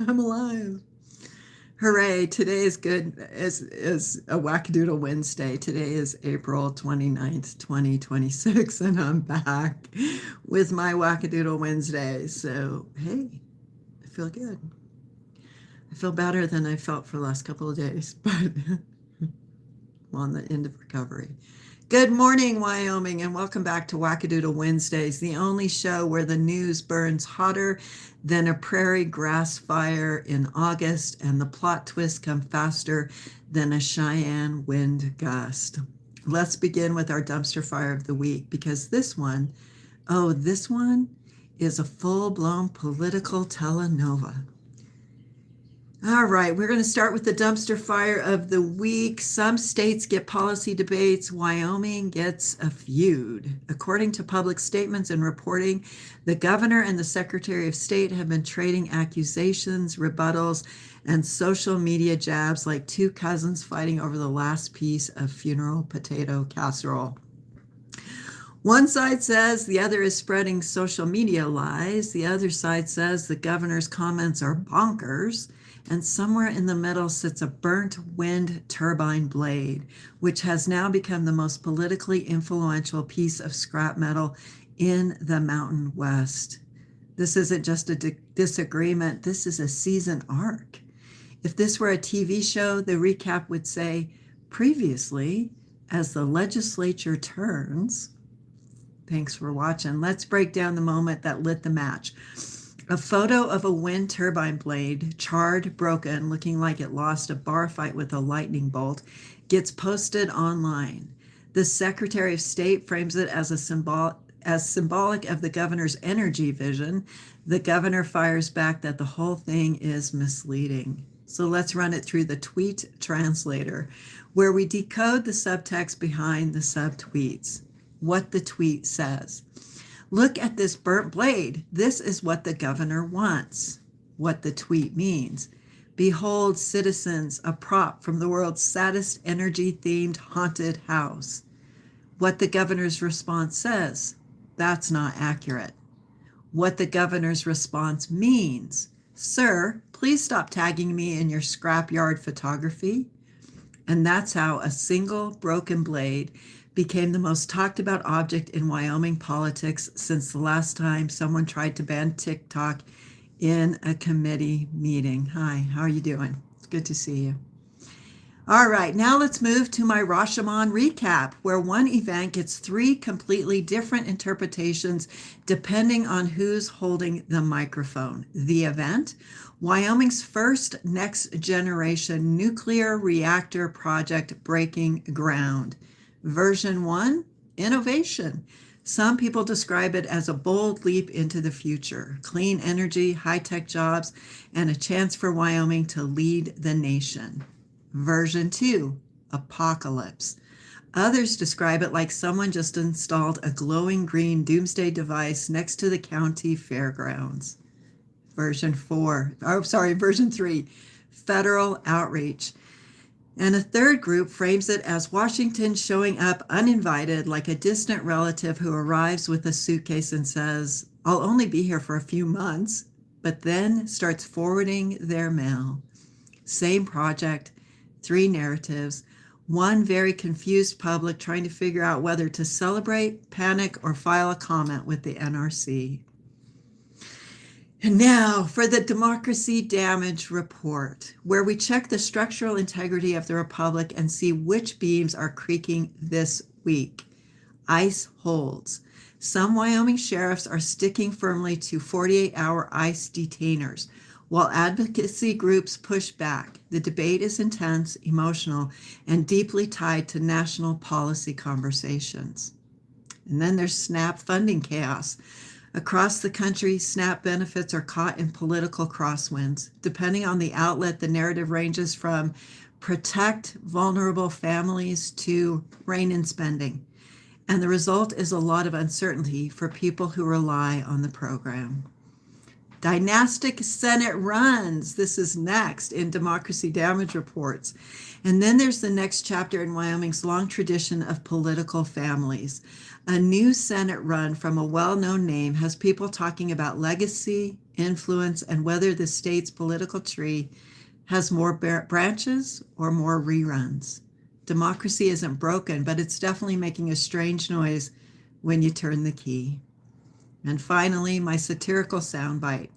I'm alive. Hooray. Today is good is a Wackadoodle Wednesday. Today is April 29th, 2026, and I'm back with my Wackadoodle Wednesday. So, hey, I feel good. I feel better than I felt for the last couple of days, but I'm on the end of recovery. Good morning, Wyoming, and welcome back to Wackadoodle Wednesdays, the only show where the news burns hotter than a prairie grass fire in August, and the plot twists come faster than a Cheyenne wind gust. Let's begin with our dumpster fire of the week, because this one is a full-blown political telenova. All right, we're going to start with the dumpster fire of the week. Some states get policy debates. Wyoming gets a feud. According to public statements and reporting, the governor and the Secretary of State have been trading accusations, rebuttals, and social media jabs like two cousins fighting over the last piece of funeral potato casserole. One side says the other is spreading social media lies. The other side says the governor's comments are bonkers. And somewhere in the middle sits a burnt wind turbine blade, which has now become the most politically influential piece of scrap metal in the Mountain West. This isn't just a disagreement, this is a season arc. If this were a TV show, the recap would say, previously, as the legislature turns. Thanks for watching. Let's break down the moment that lit the match. A photo of a wind turbine blade, charred, broken, looking like it lost a bar fight with a lightning bolt, gets posted online. The Secretary of State frames it as symbolic of the governor's energy vision. The governor fires back that the whole thing is misleading. So let's run it through the tweet translator, where we decode the subtext behind the subtweets. What the tweet says. Look at this burnt blade. This is what the governor wants. What the tweet means. Behold, citizens, a prop from the world's saddest energy-themed haunted house. What the governor's response says. That's not accurate. What the governor's response means. Sir, please stop tagging me in your scrapyard photography. And that's how a single broken blade became the most talked about object in Wyoming politics since the last time someone tried to ban TikTok in a committee meeting. Hi, how are you doing? It's good to see you. All right, now let's move to my Rashomon recap, where one event gets three completely different interpretations depending on who's holding the microphone. The event, Wyoming's first next generation nuclear reactor project breaking ground. Version 1, innovation. Some people describe it as a bold leap into the future, clean energy, high-tech jobs, and a chance for Wyoming to lead the nation. Version 2, apocalypse. Others describe it like someone just installed a glowing green doomsday device next to the county fairgrounds. Version 3, federal outreach. And a third group frames it as Washington showing up uninvited, like a distant relative who arrives with a suitcase and says, I'll only be here for a few months, but then starts forwarding their mail. Same project, three narratives, one very confused public trying to figure out whether to celebrate, panic, or file a comment with the NRC. And now for the Democracy Damage Report, where we check the structural integrity of the Republic and see which beams are creaking this week. ICE holds. Some Wyoming sheriffs are sticking firmly to 48-hour ICE detainers, while advocacy groups push back. The debate is intense, emotional, and deeply tied to national policy conversations. And then there's SNAP funding chaos. Across the country, SNAP benefits are caught in political crosswinds. Depending on the outlet, the narrative ranges from protect vulnerable families to rein in spending. And the result is a lot of uncertainty for people who rely on the program. Dynastic Senate runs. This is next in Democracy Damage Reports. And then there's the next chapter in Wyoming's long tradition of political families. A new Senate run from a well-known name has people talking about legacy, influence and whether the state's political tree has more branches or more reruns. Democracy isn't broken, but it's definitely making a strange noise when you turn the key. And finally, my satirical soundbite.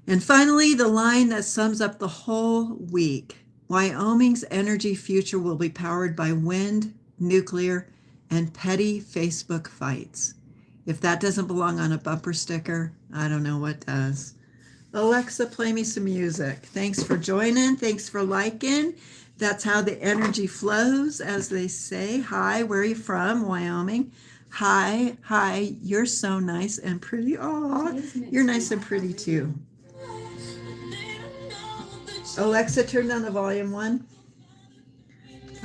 And finally, the line that sums up the whole week. Wyoming's energy future will be powered by wind, nuclear, and petty Facebook fights. If that doesn't belong on a bumper sticker, I don't know what does. Alexa, play me some music. Thanks for joining. Thanks for liking. That's how the energy flows, as they say. Hi, where are you from? Wyoming. Hi, you're so nice and pretty. Oh, you're nice and pretty too. Alexa, turn down the volume one.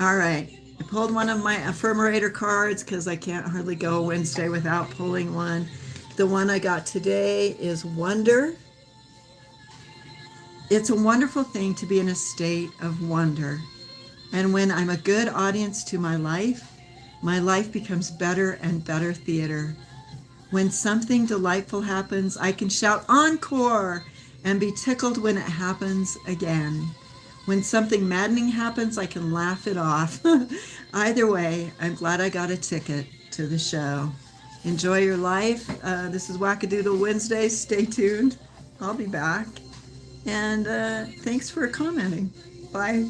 All right. I pulled one of my Affirmator cards because I can't hardly go a Wednesday without pulling one. The one I got today is Wonder. It's a wonderful thing to be in a state of wonder. And when I'm a good audience to my life becomes better and better theater. When something delightful happens, I can shout encore and be tickled when it happens again. When something maddening happens, I can laugh it off. Either way, I'm glad I got a ticket to the show. Enjoy your life. This is Wackadoodle Wednesday. Stay tuned. I'll be back. And thanks for commenting. Bye.